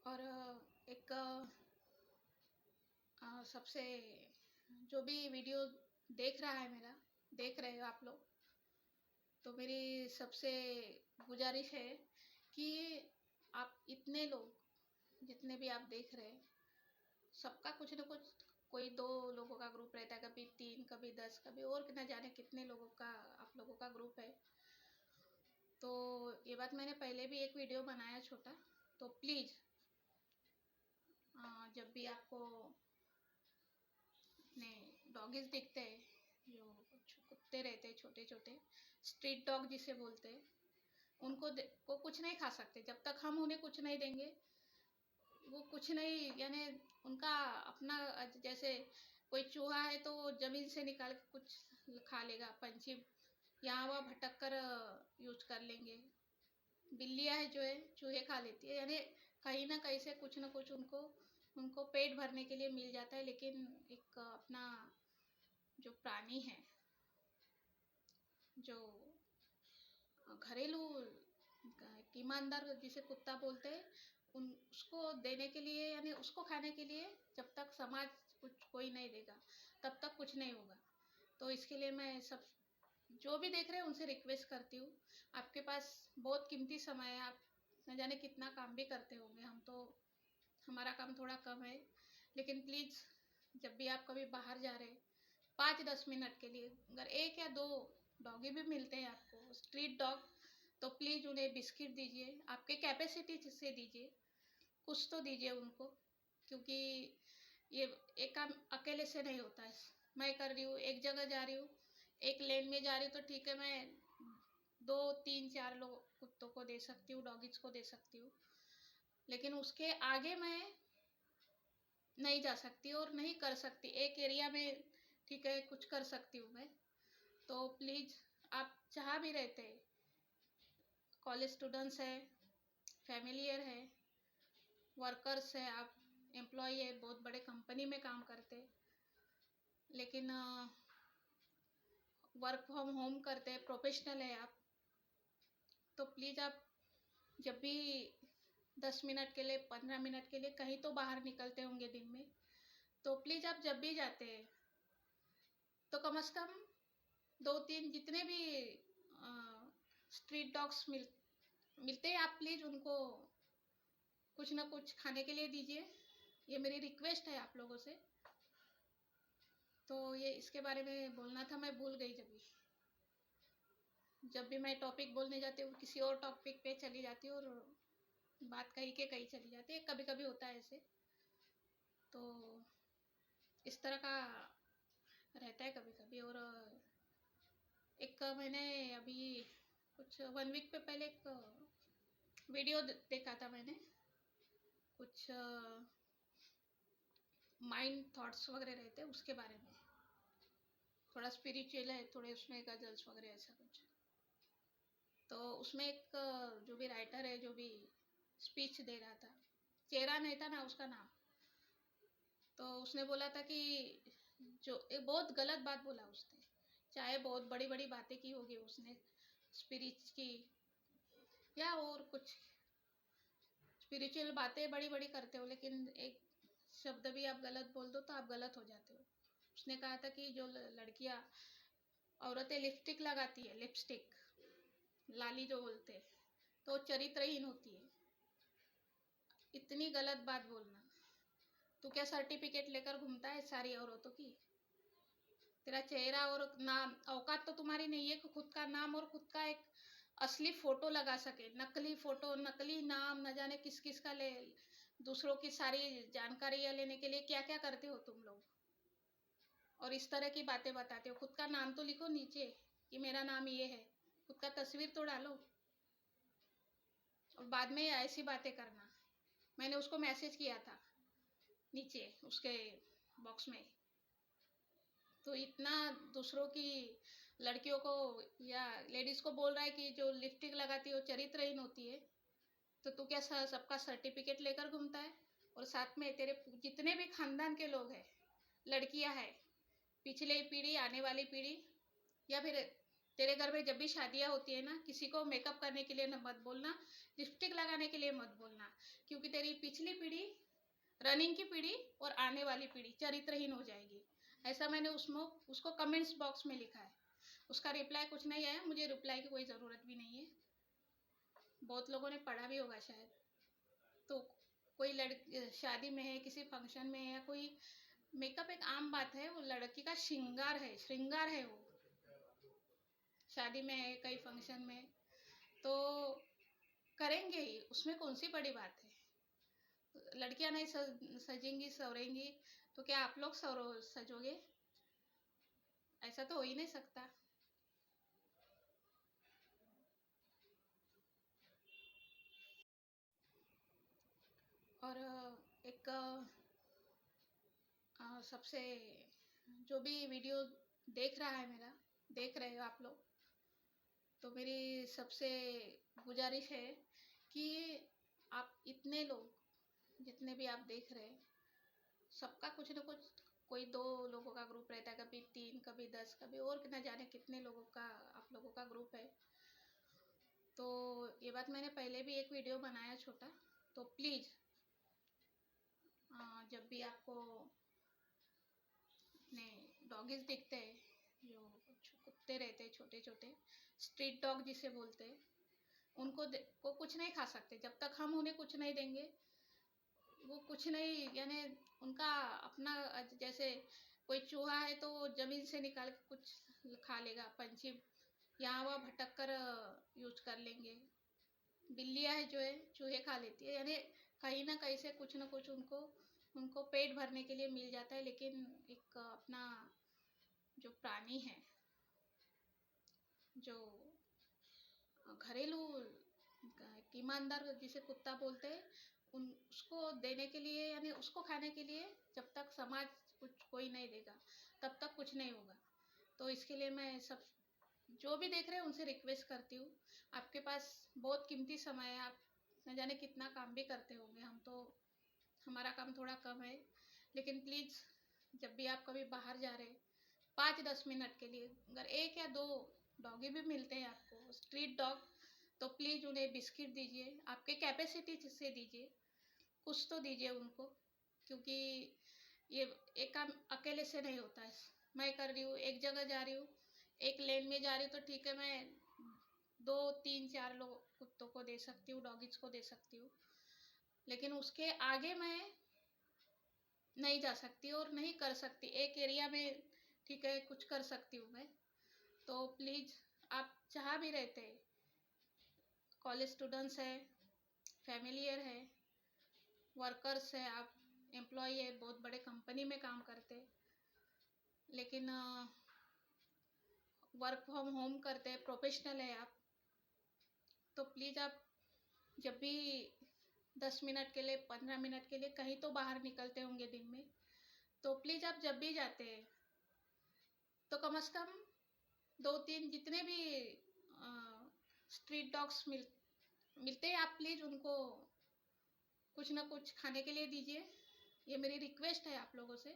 और एक सबसे जो भी वीडियो देख रहा है मेरा देख रहे हो आप लोग, तो मेरी सबसे गुजारिश है कि आप इतने लोग जितने भी आप देख रहे हैं, सबका कुछ ना कुछ, कोई 2 लोगों का ग्रुप रहता है, कभी 3, कभी 10, कभी और न जाने कितने लोगों का आप लोगों का ग्रुप है। तो ये बात मैंने पहले भी एक वीडियो बनाया छोटा। तो प्लीज़ जब भी आपको अपने डॉगीज दिखते हैं, जो कुत्ते रहते हैं छोटे छोटे, स्ट्रीट डॉग जिसे बोलते हैं, उनको को कुछ नहीं खा सकते जब तक हम उन्हें कुछ नहीं देंगे। वो कुछ नहीं, यानी उनका अपना, जैसे कोई चूहा है तो वो जमीन से निकाल के कुछ खा लेगा, पंछी यहाँ वहाँ भटक कर यूज कर लेंगे, बिल्लियाँ है जो है चूहे खा लेती है, यानी कहीं ना कहीं से कुछ ना कुछ उनको उनको पेट भरने के लिए मिल जाता है। लेकिन एक अपना जो प्राणी है, जो घरेलू ईमानदार जिसे कुत्ता बोलते हैं, उन उसको देने के लिए, यानी उसको खाने के लिए जब तक समाज कुछ कोई नहीं देगा तब तक कुछ नहीं होगा। तो इसके लिए मैं सब जो भी देख रहे हैं उनसे रिक्वेस्ट करती हूँ, आपके पास बहुत कीमती समय है, आप न जाने कितना काम भी करते होंगे, हम तो हमारा काम थोड़ा कम है, लेकिन प्लीज़ जब भी आप कभी बाहर जा रहे हैं 5-10 मिनट के लिए, अगर 1 या 2 डॉगी भी मिलते हैं आपको स्ट्रीट डॉग, तो प्लीज़ उन्हें बिस्किट दीजिए, आपके कैपेसिटी से दीजिए, कुछ तो दीजिए उनको, क्योंकि ये एक काम अकेले से नहीं होता है। मैं कर रही हूँ, एक जगह जा रही हूँ, एक लेन में जा रही हूँ, तो ठीक है, मैं 2, 3, 4 लोग कुत्तों को दे सकती हूँ, डॉगीज को दे सकती हूँ, लेकिन उसके आगे मैं नहीं जा सकती और नहीं कर सकती। एक एरिया में ठीक है कुछ कर सकती हूँ मैं। तो प्लीज़, आप जहाँ भी रहते हैं, कॉलेज स्टूडेंट्स है, फैमिलियर है, वर्कर्स है, आप एम्प्लॉय है, बहुत बड़े कंपनी में काम करते, लेकिन वर्क फ्रॉम होम करते हैं, प्रोफेशनल है आप, तो प्लीज़ आप जब भी 10 मिनट के लिए, 15 मिनट के लिए कहीं तो बाहर निकलते होंगे दिन में, तो प्लीज़ आप जब भी जाते हैं तो कम से कम 2-3 जितने भी स्ट्रीट डॉग्स मिलते हैं, आप प्लीज़ उनको कुछ ना कुछ खाने के लिए दीजिए। ये मेरी रिक्वेस्ट है आप लोगों से। तो ये इसके बारे में बोलना था, मैं भूल गई। जब भी मैं टॉपिक बोलने जाती हूँ किसी और टॉपिक पे चली जाती हूँ और बात कहीं के कहीं चली जाती है, कभी कभी होता है ऐसे। तो इस तरह का रहता है कभी कभी। और एक मैंने अभी कुछ 1 वीक पे पहले एक वीडियो देखा था मैंने, कुछ माइंड थॉट्स वगैरह रहते हैं उसके बारे में, थोड़ा स्पिरिचुअल है, थोड़े उसमें गजल्स वगैरह ऐसा कुछ। तो उसमें एक जो भी राइटर है, जो भी स्पीच दे रहा था, चेहरा नहीं था ना उसका नाम, तो उसने बोला था कि जो एक बहुत गलत बात बोला उसने, चाहे बहुत बड़ी बड़ी बातें की होगी उसने स्पिरिच की या और कुछ स्पिरिचुअल बातें बड़ी बड़ी करते हो, लेकिन एक शब्द भी आप गलत बोल दो तो आप गलत हो जाते हो। उसने कहा था कि जो लड़कियां, औरतें लिपस्टिक लगाती है, लिपस्टिक लाली जो बोलते हैं, तो चरित्रहीन होती है। इतनी गलत बात बोलना, तू क्या सर्टिफिकेट लेकर घूमता है सारी औरतों की? तेरा चेहरा और नाम, औकात तो तुम्हारी नहीं है कि खुद का नाम और खुद का एक असली फोटो लगा सके। नकली फोटो, नकली नाम, न जाने किस किस का ले, दूसरों की सारी जानकारियां लेने के लिए क्या क्या करते हो तुम लोग, और इस तरह की बातें बताते हो। खुद का नाम तो लिखो नीचे कि मेरा नाम ये है, खुद का तस्वीर तो डालो, और बाद में ऐसी बातें करना। मैंने उसको मैसेज किया था नीचे उसके बॉक्स में। तो इतना दूसरों की लड़कियों को या लेडीज को बोल रहा है कि जो लिपस्टिक लगाती है वो चरित्रहीन होती है, तो तू क्या सबका सर्टिफिकेट लेकर घूमता है? और साथ में तेरे जितने भी खानदान के लोग हैं, लड़कियां हैं, पिछले पीढ़ी, आने वाली पीढ़ी, या फिर तेरे घर में जब भी शादियां होती है ना, किसी को मेकअप करने के लिए मत बोलना, लिपस्टिक लगाने के लिए मत बोलना। क्योंकि तेरी पिछली पीढ़ी, रनिंग की पीढ़ी और आने वाली पीढ़ी चरित्रहीन हो जाएगी। ऐसा मैंने उसमें उसको कमेंट्स बॉक्स में लिखा है। उसका रिप्लाई कुछ नहीं आया, मुझे रिप्लाई की कोई ज़रूरत भी नहीं है, बहुत लोगों ने पढ़ा भी होगा शायद। तो कोई शादी में है, किसी फंक्शन में है, या कोई मेकअप एक आम बात है, वो लड़की का श्रृंगार है वो। शादी में है, कई फंक्शन में, तो करेंगे ही, उसमें कौन सी बड़ी बात है। लड़कियां नहीं सजेंगी सवरेंगी तो क्या आप लोग सजोगे? ऐसा तो हो ही नहीं सकता। और एक सबसे, जो भी वीडियो देख रहा है मेरा, देख रहे हो आप लोग, तो मेरी सबसे गुजारिश है कि आप इतने लोग जितने भी आप देख रहे हैं, सबका कुछ ना कुछ, कोई 2 लोगों का ग्रुप रहता है, कभी 3, कभी 10, कभी और न जाने कितने लोगों का आप लोगों का ग्रुप है। तो ये बात मैंने पहले भी एक वीडियो बनाया छोटा। तो प्लीज़ जब भी आपको अपने डॉगीज दिखते हैं, जो कुत्ते रहते हैं छोटे छोटे, स्ट्रीट डॉग जिसे बोलते हैं, उनको को कुछ नहीं खा सकते जब तक हम उन्हें कुछ नहीं देंगे। वो कुछ नहीं, यानी उनका अपना, जैसे कोई चूहा है तो जमीन से निकाल के कुछ खा लेगा, पंछी यहाँ वहाँ भटक कर यूज कर लेंगे, बिल्लियाँ है जो है चूहे खा लेती है, यानी कहीं ना कहीं से कुछ ना कुछ उनको उनको पेट भरने के लिए मिल जाता है। लेकिन एक अपना जो प्राणी है, जो घरेलू ईमानदार जिसे कुत्ता बोलते हैं, उन उसको देने के लिए, यानी उसको खाने के लिए जब तक समाज कुछ कोई नहीं देगा तब तक कुछ नहीं होगा। तो इसके लिए मैं सब जो भी देख रहे हैं उनसे रिक्वेस्ट करती हूँ, आपके पास बहुत कीमती समय है, आप न जाने कितना काम भी करते होंगे, हम तो हमारा काम थोड़ा कम है, लेकिन प्लीज़ जब भी आप कभी बाहर जा रहे 5-10 मिनट के लिए, अगर 1 या 2 डॉगी भी मिलते हैं आपको, स्ट्रीट डॉग, तो प्लीज़ उन्हें बिस्किट दीजिए, आपके कैपेसिटी से दीजिए, कुछ तो दीजिए उनको, क्योंकि ये एक काम अकेले से नहीं होता है। मैं कर रही हूँ, एक जगह जा रही हूँ, एक लेन में जा रही हूँ, तो ठीक है, मैं 2-3-4 लोग कुत्तों को दे सकती हूँ, डॉगीज को दे सकती हूँ, लेकिन उसके आगे मैं नहीं जा सकती और नहीं कर सकती। एक एरिया में ठीक है कुछ कर सकती हूँ मैं। तो प्लीज़, आप जहाँ भी रहते हैं, कॉलेज स्टूडेंट्स है, फैमिलियर है, वर्कर्स है, आप एम्प्लॉय है, बहुत बड़े कंपनी में काम करते, लेकिन वर्क फ्रॉम होम करते, प्रोफेशनल है आप, तो प्लीज़ आप जब भी 10 मिनट के लिए, 15 मिनट के लिए कहीं तो बाहर निकलते होंगे दिन में, तो प्लीज़ आप जब भी जाते हैं तो कम से कम 2-3 जितने भी स्ट्रीट डॉग्स मिलते हैं, आप प्लीज़ उनको कुछ ना कुछ खाने के लिए दीजिए। ये मेरी रिक्वेस्ट है आप लोगों से।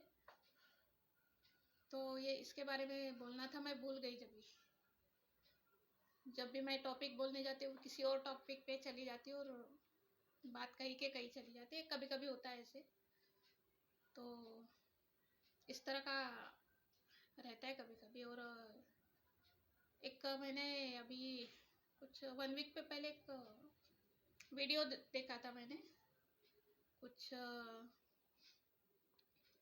तो ये इसके बारे में बोलना था, मैं भूल गई। जब भी मैं टॉपिक बोलने जाती हूँ किसी और टॉपिक पे चली जाती हूँ और बात कहीं के कहीं चली जाती है, कभी कभी होता है ऐसे। तो इस तरह का रहता है कभी कभी। और एक मैंने अभी कुछ 1 वीक पे पहले एक वीडियो देखा था मैंने, कुछ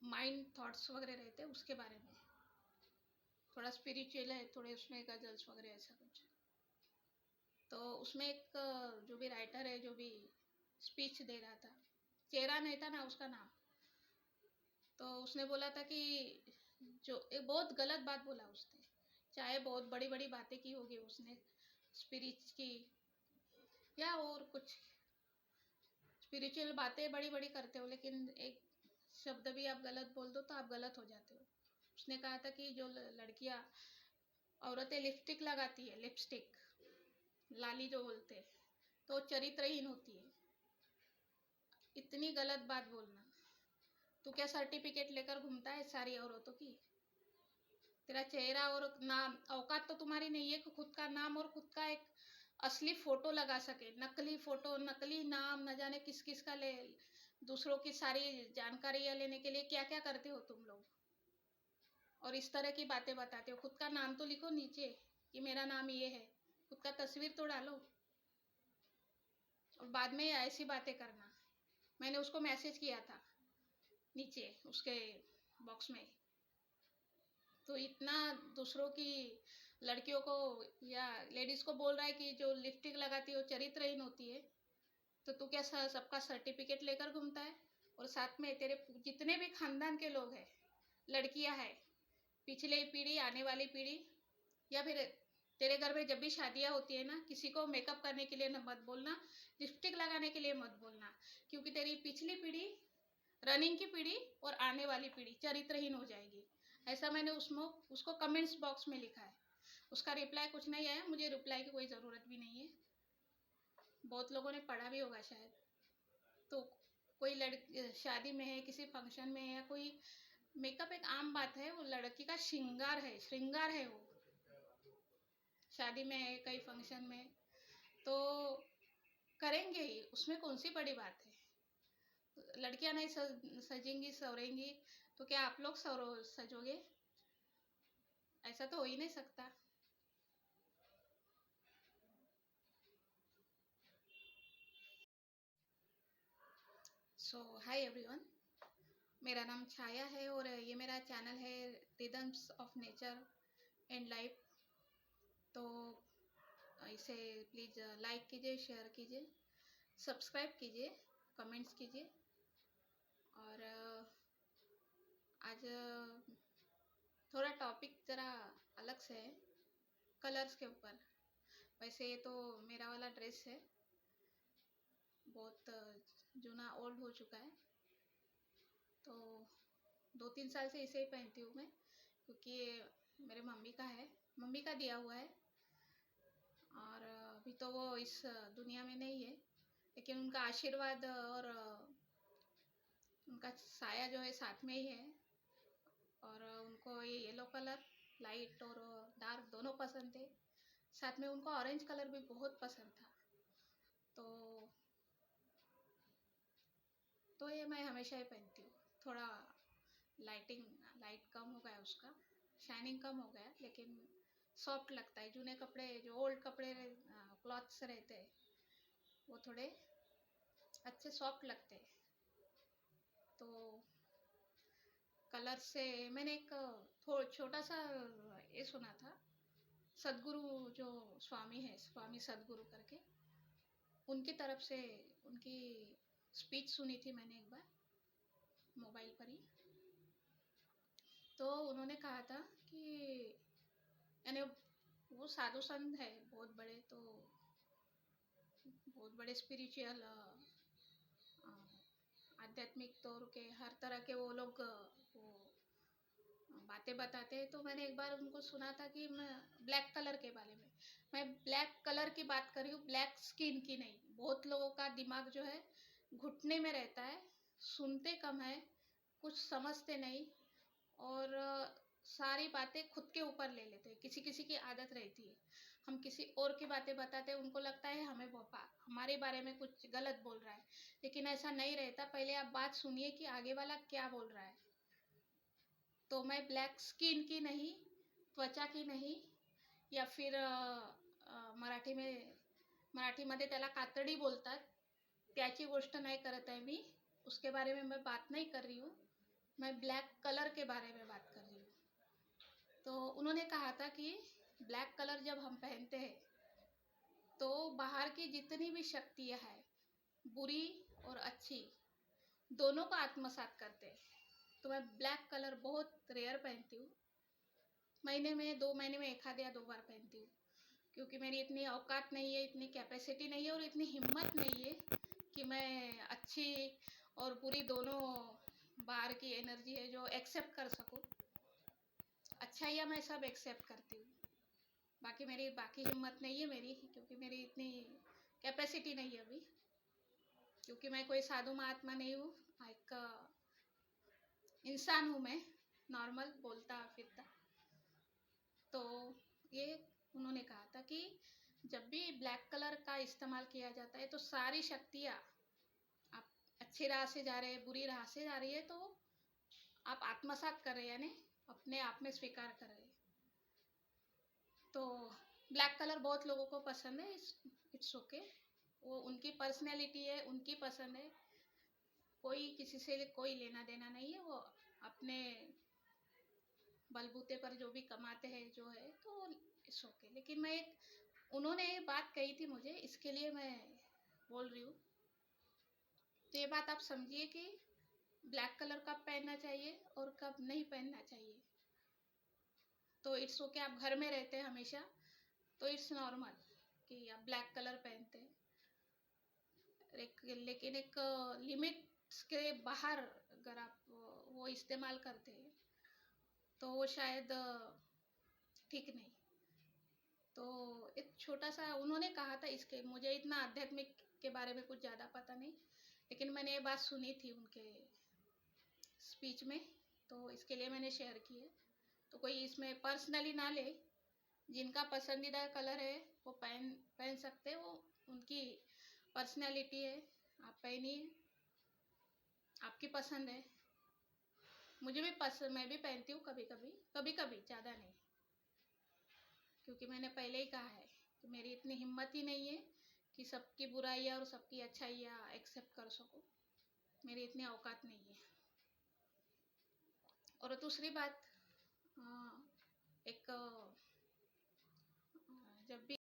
माइंड थॉट्स वगैरह रहते हैं उसके बारे में, थोड़ा स्पिरिचुअल है, थोड़े उसमें गजल्स वगैरह ऐसा कुछ। तो उसमें एक जो भी राइटर है, जो भी स्पीच दे रहा था, चेहरा नहीं था ना उसका नाम, तो उसने बोला था कि जो एक बहुत गलत बात बोला उसने, चाहे बहुत बड़ी बड़ी बातें की होगी उसने स्पिरिच की या और कुछ स्पिरिचुअल बातें बड़ी बड़ी करते हो, लेकिन एक शब्द भी आप गलत बोल दो तो आप गलत हो जाते हो। उसने कहा था कि जो लड़कियां, औरतें लिपस्टिक लगाती है, लिपस्टिक लाली जो बोलते हैं, तो चरित्रहीन होती है। इतनी गलत बात बोलना, तू क्या सर्टिफिकेट लेकर घूमता है सारी औरतों की? तेरा चेहरा और नाम, औकात तो तुम्हारी नहीं है कि खुद का नाम और खुद का एक असली फ़ोटो लगा सके। नकली फ़ोटो, नकली नाम, न जाने किस किस का ले, दूसरों की सारी जानकारियाँ लेने के लिए क्या क्या करते हो तुम लोग, और इस तरह की बातें बताते हो। खुद का नाम तो लिखो नीचे कि मेरा नाम ये है, खुद का तस्वीर तो डालो, और बाद में ऐसी बातें करना। मैंने उसको मैसेज किया था नीचे उसके बॉक्स में। तो इतना दूसरों की लड़कियों को या लेडीज को बोल रहा है कि जो लिपस्टिक लगाती है वो चरित्रहीन होती है। तो तू क्या सबका सर्टिफिकेट लेकर घूमता है? और साथ में तेरे जितने भी खानदान के लोग हैं, लड़कियां हैं, पिछले पीढ़ी, आने वाली पीढ़ी, या फिर तेरे घर में जब भी शादियां होती है ना, किसी को मेकअप करने के लिए मत बोलना, लिपस्टिक लगाने के लिए मत बोलना, क्योंकि तेरी पिछली पीढ़ी, रनिंग की पीढ़ी और आने वाली पीढ़ी चरित्रहीन हो जाएगी। ऐसा मैंने उसमें उसको कमेंट्स बॉक्स में लिखा है। उसका रिप्लाई कुछ नहीं आया, मुझे रिप्लाई की कोई ज़रूरत भी नहीं है, बहुत लोगों ने पढ़ा भी होगा शायद। तो कोई लड़की शादी में है, किसी फंक्शन में है, या कोई, मेकअप एक आम बात है, वो लड़की का श्रृंगार है वो। शादी में है, कई फंक्शन में, तो करेंगे ही, उसमें कौन सी बड़ी बात है। लड़कियां नहीं सजेंगी सवरेंगी तो क्या आप लोग सजोगे? ऐसा तो हो ही नहीं सकता। सो हाय एवरीवन, मेरा नाम छाया है और ये मेरा चैनल है rhythms of nature and life. तो इसे प्लीज़ लाइक कीजिए, शेयर कीजिए, सब्सक्राइब कीजिए, कमेंट्स कीजिए। और आज थोड़ा टॉपिक ज़रा अलग से है, कलर्स के ऊपर। वैसे ये तो मेरा वाला ड्रेस है, बहुत जूना, ओल्ड हो चुका है। तो 2-3 साल से इसे ही पहनती हूँ मैं, क्योंकि मेरे मम्मी का है, मम्मी का दिया हुआ है। और अभी तो वो इस दुनिया में नहीं है, लेकिन उनका आशीर्वाद और उनका साया जो है साथ में ही है। और उनको ये येलो कलर, लाइट और डार्क दोनों पसंद थे। साथ में उनको ऑरेंज कलर भी बहुत पसंद था। तो ये मैं हमेशा ही पहनती हूँ। थोड़ा लाइट कम हो गया उसका, शाइनिंग कम हो गया, लेकिन सॉफ्ट लगता है। जूने कपड़े, जो ओल्ड कपड़े क्लॉथ्स रहते हैं, वो थोड़े अच्छे सॉफ्ट लगते हैं। तो कलर से मैंने एक छोटा सा ये सुना था, सदगुरु जो स्वामी है, स्वामी सदगुरु करके, उनकी तरफ से उनकी स्पीच सुनी थी मैंने एक बार मोबाइल पर ही। तो उन्होंने कहा था कि, यानी वो साधु संत है बहुत बड़े, तो बहुत बड़े स्पिरिचुअल, आध्यात्मिक तौर के हर तरह के वो लोग वो बातें बताते हैं। तो मैंने एक बार उनको सुना था कि मैं ब्लैक कलर के बारे में, मैं ब्लैक कलर की बात कर रही हूँ, ब्लैक स्किन की नहीं। बहुत लोगों का दिमाग जो है घुटने में रहता है, सुनते कम है, कुछ समझते नहीं, और सारी बातें खुद के ऊपर ले लेते हैं। किसी किसी की आदत रहती है, हम किसी और की बातें बताते हैं, उनको लगता है हमें हमारे बारे में कुछ गलत बोल रहा है, लेकिन ऐसा नहीं रहता। पहले आप बात सुनिए कि आगे वाला क्या बोल रहा है। तो मैं ब्लैक स्किन की नहीं, त्वचा की नहीं, या फिर मराठीमध्ये त्याला कातडी बोलतात, त्याची गोष्ट नाही करत आहे मी, उसके बारे में मैं बात नहीं कर रही हूँ। मैं ब्लैक कलर के बारे में बात कर रही हूँ। तो उन्होंने कहा था कि ब्लैक कलर जब हम पहनते हैं तो बाहर की जितनी भी शक्तियाँ हैं, बुरी और अच्छी, दोनों को आत्मसात करते हैं। तो मैं ब्लैक कलर बहुत रेयर पहनती हूँ, महीने में 2 महीने में एक आध या 2 बार पहनती हूँ, क्योंकि मेरी इतनी औकात नहीं है, इतनी कैपेसिटी नहीं है, और इतनी हिम्मत नहीं है कि मैं अच्छी और बुरी दोनों बाहर की एनर्जी है जो एक्सेप्ट कर सकूँ। अच्छाइयाँ मैं सब एक्सेप्ट करती हूँ, बाकी हिम्मत नहीं है मेरी, क्योंकि मेरी इतनी कैपेसिटी नहीं है अभी, क्योंकि मैं कोई साधु महात्मा नहीं हूँ, एक इंसान हूँ मैं, नॉर्मल बोलता फिरता। तो ये उन्होंने कहा था कि जब भी ब्लैक कलर का इस्तेमाल किया जाता है तो सारी शक्तियाँ, आप अच्छी राह से जा रहे हैं, बुरी राह से जा रही है तो आप आत्मसात कर रहे हैं, यानी अपने आप में स्वीकार कर रहे हैं। तो ब्लैक कलर बहुत लोगों को पसंद है, इट्स ओके, वो उनकी पर्सनैलिटी है, उनकी पसंद है, कोई किसी से कोई लेना देना नहीं है, वो अपने बलबूते पर जो भी कमाते हैं जो है तो इट्स ओके। लेकिन मैं एक उन्होंने ये बात कही थी मुझे, इसके लिए मैं बोल रही हूँ। तो ये बात आप समझिए कि ब्लैक कलर कब पहनना चाहिए और कब नहीं पहनना चाहिए। तो इट्स ओके, आप घर में रहते हैं हमेशा तो इट्स नॉर्मल कि आप ब्लैक कलर पहनते हैं, लेकिन एक लिमिट्स के बाहर अगर आप वो इस्तेमाल करते हैं तो वो शायद ठीक नहीं। तो एक छोटा सा उन्होंने कहा था, इसके मुझे इतना आध्यात्मिक के बारे में कुछ ज़्यादा पता नहीं, लेकिन मैंने ये बात सुनी थी उनके स्पीच में, तो इसके लिए मैंने शेयर की है। तो कोई इसमें पर्सनली ना ले, जिनका पसंदीदा कलर है वो पहन पहन सकते हैं, वो उनकी पर्सनैलिटी है, आप पहनिए, आपकी पसंद है। मुझे भी पसंद, मैं भी पहनती हूँ कभी कभी, कभी कभी, ज़्यादा नहीं, क्योंकि मैंने पहले ही कहा है कि मेरी इतनी हिम्मत ही नहीं है कि सबकी बुराइयाँ और सबकी अच्छाइयाँ एक्सेप्ट कर सकूँ, मेरी इतनी औकात नहीं है। और दूसरी बात, एक जब भी